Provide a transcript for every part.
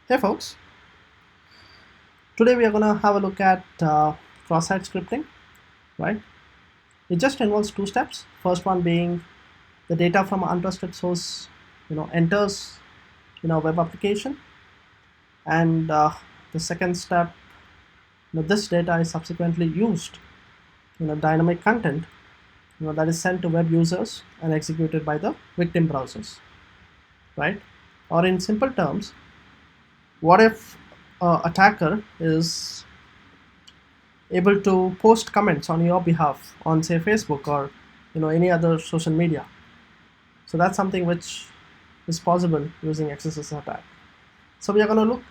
Hey folks, today we are going to have a look at cross-site scripting, right? It just involves two steps. First one being the data from an untrusted source, enters in a web application, and the second step, this data is subsequently used in a dynamic content, that is sent to web users and executed by the victim browsers, right? Or in simple terms, what if attacker is able to post comments on your behalf on, say, Facebook or any other social media? So that's something which is possible using XSS attack. So we are going to look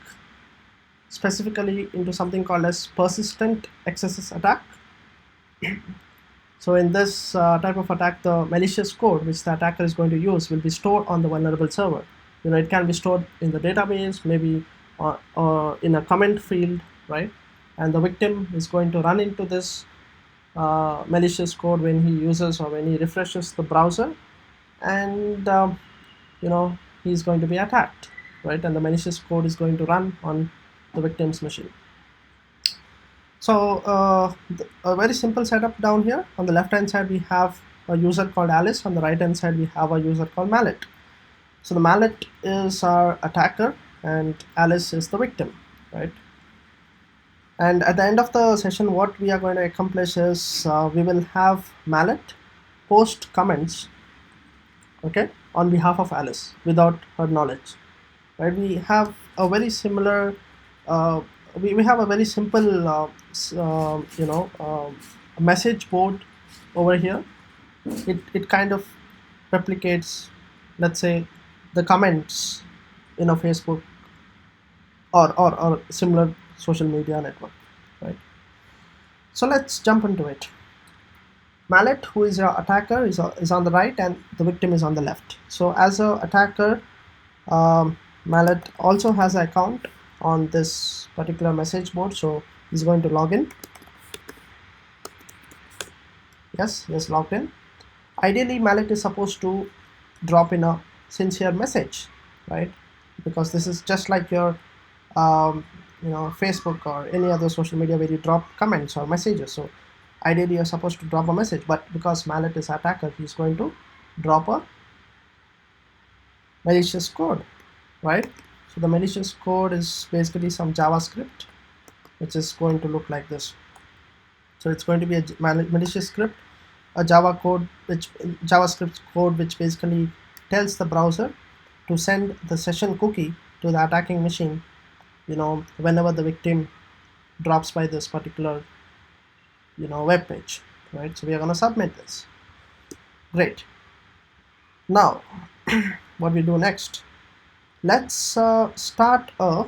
specifically into something called as persistent XSS attack. So in this type of attack, the malicious code which the attacker is going to use will be stored on the vulnerable server. It can be stored in the database, maybe or in a comment field, right? And the victim is going to run into this malicious code when he uses or when he refreshes the browser, and he's going to be attacked, right? And the malicious code is going to run on the victim's machine. So a very simple setup down here. On the left hand side we have a user called Alice. On the right hand side we have a user called Mallet. So the Mallet is our attacker and Alice is the victim, right? And at the end of the session, what we are going to accomplish is we will have Mallet post comments, okay, on behalf of Alice without her knowledge, right? We have a very similar we have a very simple message board over here. It kind of replicates, let's say, the comments in a Facebook or similar social media network, right? So let's jump into it. Mallet, who is your attacker, is on the right and the victim is on the left. So as a attacker, Mallet also has an account on this particular message board, so he's going to log in. Yes, he is logged in. Ideally, Mallet is supposed to drop in a sincere message, right? Because this is just like your Facebook or any other social media where you drop comments or messages. So ideally you're supposed to drop a message, but because Mallet is attacker, he's going to drop a malicious code, right? So the malicious code is basically some JavaScript which is going to look like this. So it's going to be a malicious script, a JavaScript code which basically tells the browser to send the session cookie to the attacking machine whenever the victim drops by this particular web page, right? So we are going to submit this. Great. Now what we do next, let's start a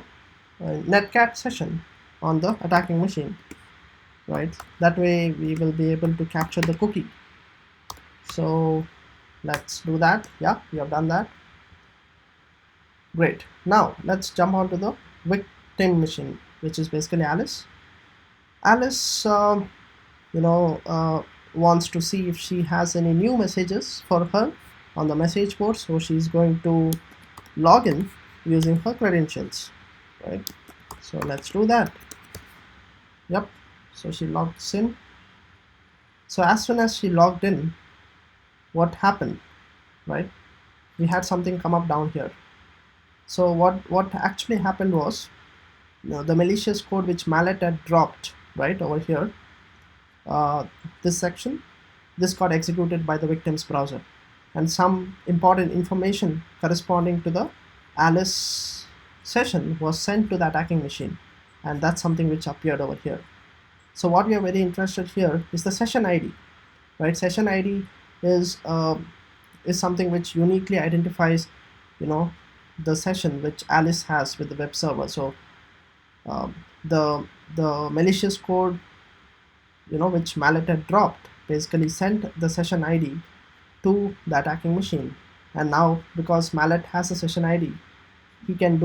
netcat session on the attacking machine, right? That way we will be able to capture the cookie. So let's do that. Yeah, we have done that. Great. Now let's jump onto the victim machine, which is basically Alice. Alice wants to see if she has any new messages for her on the message board, so she's going to log in using her credentials, right? So let's do that. Yep, so she logs in. So as soon as she logged in, what happened, right? We had something come up down here. So what actually happened was, the malicious code which Mallet had dropped right over here, this section, this got executed by the victim's browser, and some important information corresponding to the Alice session was sent to the attacking machine, and that's something which appeared over here. So what we are very interested here is the session ID, right? Session ID is something which uniquely identifies the session which Alice has with the web server. So the malicious code which Mallet had dropped basically sent the session ID to the attacking machine, and now because Mallet has a session ID, he can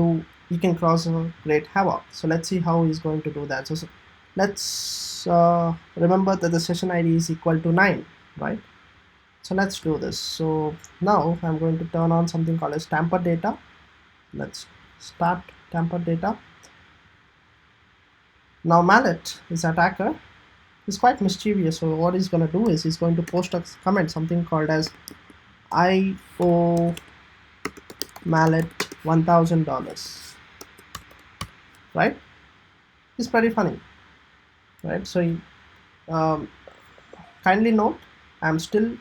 cause a great havoc. So let's see how he's going to do that. So let's remember that the session ID is equal to 9, right? So let's do this. So now I'm going to turn on something called as Tamper Data. Let's start tamper data. Now Mallet, this attacker, is quite mischievous. So what he's going to do is he's going to post a comment, something called as I owe Mallet $1,000, right? It's pretty funny, right? So kindly note, I'm still,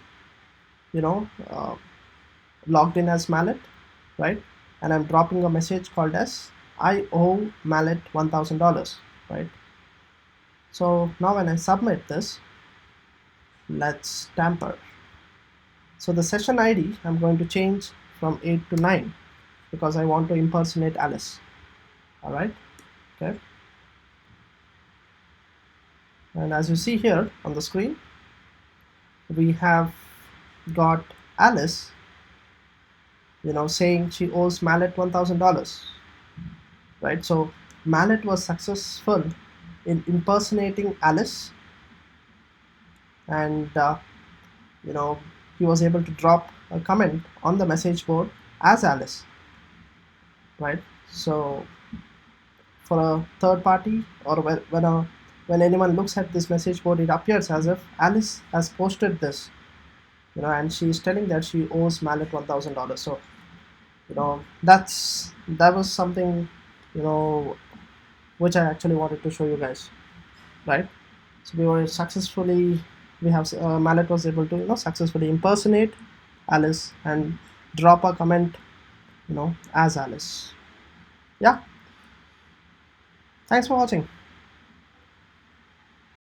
logged in as Mallet, right? And I'm dropping a message called as I owe Mallet $1,000, right? So now when I submit this, let's tamper. So the session ID I'm going to change from 8 to 9 because I want to impersonate Alice. All right, okay. And as you see here on the screen, we have got Alice, saying she owes Mallet $1,000, right? So Mallet was successful in impersonating Alice, and he was able to drop a comment on the message board as Alice, right? So for a third party, or when anyone looks at this message board, it appears as if Alice has posted this, and she is telling that she owes Mallet $1,000. So that was something which I actually wanted to show you guys, right? So we have Mallet was able to successfully impersonate Alice and drop a comment as Alice. Yeah, thanks for watching.